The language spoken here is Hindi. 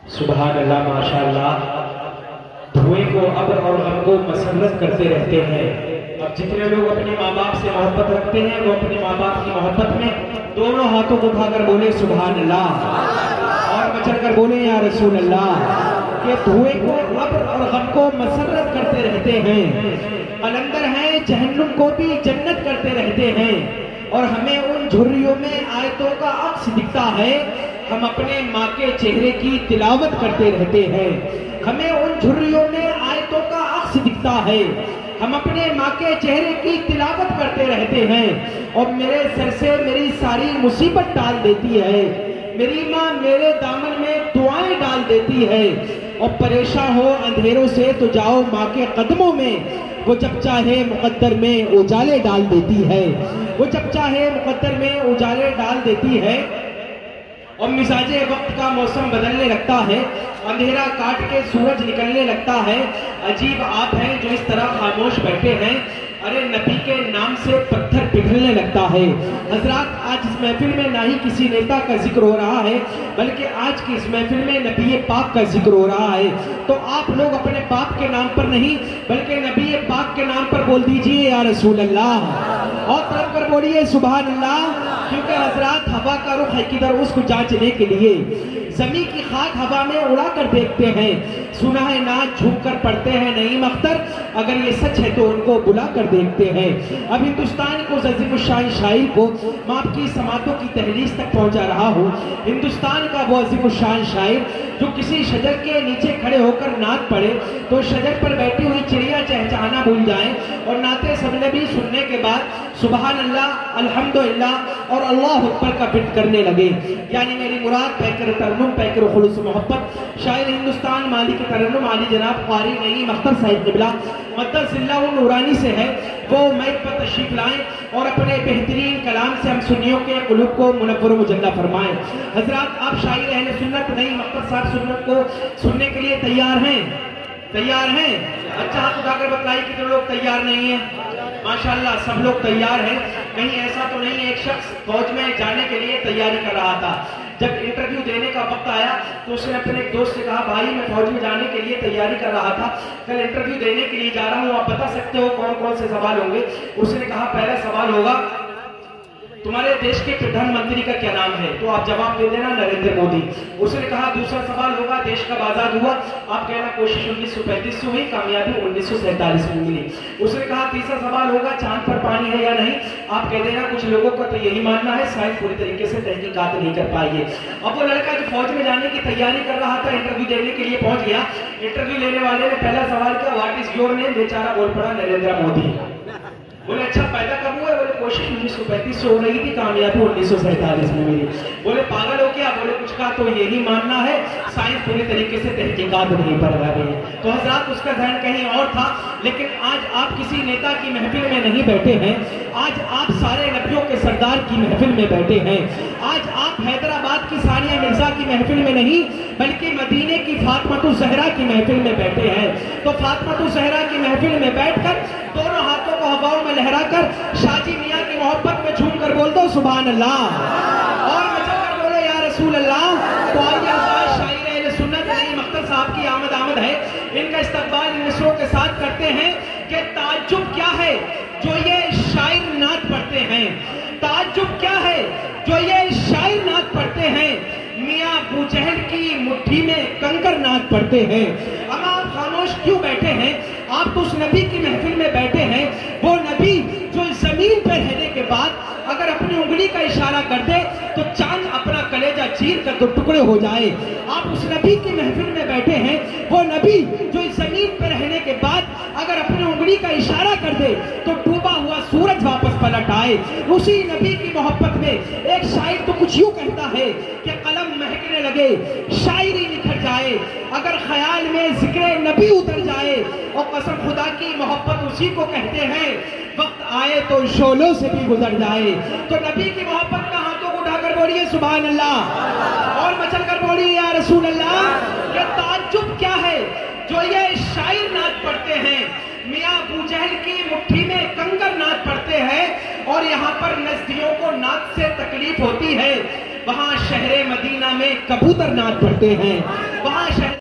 सुभान अल्लाह, माशाअल्लाह। धुएं को अब्र और गम को मसरत करते रहते हैं। अब जितने लोग अपने माँ बाप से मोहब्बत रखते हैं वो अपने माँ बाप की मोहब्बत में दोनों हाथों को उठाकर बोले सुभान अल्लाह, और मचल कर बोले या रसूल अल्लाह। के धुएं को अब्र और गम को मसरत करते रहते हैं, कलंदर हैं जहन्नुम को भी जन्नत करते रहते हैं। और हमें उन झुर्रियों में आयतों का अक्स दिखता है, हम अपने माँ के चेहरे की तिलावत करते रहते हैं। हमें उन झुर्रियों में आयतों का अक्स दिखता है, हम अपने माँ के चेहरे की तिलावत करते रहते हैं। और मेरे सर से मेरी सारी मुसीबत टाल देती है, मेरी माँ मेरे दामन में दुआएं डाल देती है। और परेशान हो अंधेरों से तो जाओ माँ के कदमों में, वो जब चाहे मुकद्दर में उजाले डाल देती है, वो जब चाहे मुकद्दर में उजाले डाल देती है। और मिजाजे वक्त का मौसम बदलने लगता है, अंधेरा काट के सूरज निकलने लगता है। अजीब आप हैं जो इस तरह खामोश बैठे हैं, अरे नबी के नाम से पत्थर पिघलने लगता है। हजरात, आज इस महफिल में ना ही किसी नेता का जिक्र हो रहा है, बल्कि आज की इस महफिल में नबी पाक का जिक्र हो रहा है। तो आप लोग अपने बाप के नाम पर नहीं बल्कि नबी पाक के नाम पर बोल दीजिए या रसूल अल्लाह, और तरफ कर बोलिए सुभान अल्लाह। क्योंकि हजरात, हवा का रुख है किधर उसको जांचने के लिए जमी की खाक हवा में उड़ा कर देखते हैं, सुना है नाच झूम कर पढ़ते हैं नईम अख्तर, अगर ये सच है तो उनको बुला कर देखते हैं। अब हिंदुस्तान को अज़ीमुश्शान शायर को मैं आपकी समातों की तहरीस तक पहुंचा रहा हूँ। हिंदुस्तान का वो अज़ीमुश्शान शायर जो किसी शजर के नीचे खड़े होकर नात पढ़े तो शजर पर बैठी हुई चिड़िया चहचहाना भूल जाए, और नाते सबने भी सुनने के बाद सुभान अल्लाह, अल्हम्दुलिल्लाह और अल्लाह अकबर का बिट करने लगे। यानी मेरी मुराद पैकर तरन्नुम, पैकर खुलूस मोहब्बत, शायर हिंदुस्तान मालिक तरन्नुम आली जनाब क़ारी नईम अख्तर साहिब क़िबला मद्दसिल्लाहु नूरानी से है। वो मैक पर तशरीफ लाएं और अपने बेहतरीन कलाम से हम सुन्नियों के क़ुलूब को मुनव्वर मुजल्ला फरमाएं। हजरात, आप शायर अहले सुन्नत नईम अख्तर साहब सुन्नत को सुनने के लिए तैयार हैं? तैयार हैं? अच्छा, हाथ उठाकर बताइए कितने लोग तैयार नहीं हैं। माशाल्लाह, सब लोग तैयार हैं। कहीं ऐसा तो नहीं है एक शख्स फौज में जाने के लिए तैयारी कर रहा था, जब इंटरव्यू देने का वक्त आया तो उसने अपने एक दोस्त से कहा, भाई मैं फौज में जाने के लिए तैयारी कर रहा था, कल इंटरव्यू देने के लिए जा रहा हूँ, आप बता सकते हो कौन कौन से सवाल होंगे? उसने कहा, पहला सवाल होगा तुम्हारे देश के प्रधानमंत्री का क्या नाम है? तो आप जवाब दे देना नरेंद्र मोदी। उसने कहा, दूसरा सवाल होगा देश कब आजाद हुआ? आप कहना कोशिश 1935 से हुई, कामयाबी 1947 में मिली। उसने कहा, तीसरा सवाल होगा चांद पर पानी है या नहीं? आप कह देना कुछ लोगों का तो यही मानना है, शायद पूरी तरीके से तहकीकात नहीं कर पाएंगे। अब वो लड़का जो फौज में जाने की तैयारी कर रहा था, इंटरव्यू देने के लिए पहुंच गया। इंटरव्यू लेने वाले ने पहला सवाल किया, व्हाट इज योर नेम? बेचारा बोल पड़ा नरेंद्र मोदी। बोले अच्छा, पैदा कब हुआ? बोले कोशिश 1935 से हो रही थी, कामयाबी 1947 में मिली। बोले पागल हो क्या? बोले कुछ का तो यही मानना है, साइंस पूरी तरीके से तहकीकात नहीं कर रही है। तो हजरात, उसका ध्यान कहीं और था। लेकिन आज आप किसी नेता की महफिल में नहीं बैठे हैं, आज आप सारे नबियों के सरदार की महफिल में बैठे हैं। आज आप हैदराबाद की सानिया मिर्जा की महफिल में नहीं बल्कि मदीने की फातिमा ज़हरा की महफिल में बैठे हैं। तो फातिमा ज़हरा की महफिल में बैठकर दोनों हाथों को हवाओं में लहराकर शाजी मियाँ की मोहब्बत में झूम कर बोल दो सुभान अल्लाह, और मचा कर बोलो या रसूल अल्लाह। तो आइए हज़रात, शायर अहले सुन्नत नईम अख्तर साहब की आमद है, इनका इस्तकबाल इन मिसरों के साथ करते हैं कि ताज्जुब क्या है जो ये शायर नात पढ़ते हैं, ताज्जुब क्या है जो ये शायर नात पढ़ते हैं, मियाँ अबू जहल की मुट्ठी में कंकर नात पढ़ते हैं। अब आप खामोश क्यों बैठे हैं? आप तो उस नबी की महफिल में बैठे हैं, वो नबी जो जमीन पर रहने के बाद अगर अपनी उंगली का इशारा कर दे तो चांद अपना कलेजा चीर कर तो टुकड़े हो जाए। आप उस नबी की महफिल में बैठे हैं, वो नबी जो इस जमीन पर रहने के बाद अगर अपनी उंगली का इशारा कर दे तो डूबा हुआ सूरज वापस पलट आए। उसी नबी की मोहब्बत में एक शायर तो कुछ यूं कहता है कि कलम महकने लगे, शायरी निखर जाए, अगर ख्याल में जिक्र नबी उतर जाए। और कसम खुदा की मोहब्बत उसी को कहते हैं, वक्त आए तो शोलों से भी गुजर जाए। तो नबी की मोहब्बत का हाथों को उठाकर बोलिए सुभान अल्लाह, और मचल कर बोलिए या रसूल अल्लाह। ये ताज्जुब क्या है जो ये शायर नात पढ़ते हैं, मियाँ अबू जहल की मुट्ठी में कंकर नात पढ़ते हैं, और यहाँ पर नजदियों को नात से तकलीफ होती है, वहाँ शहरे मदीना में कबूतर नात पढ़ते हैं, वहाँ माशाअल्लाह।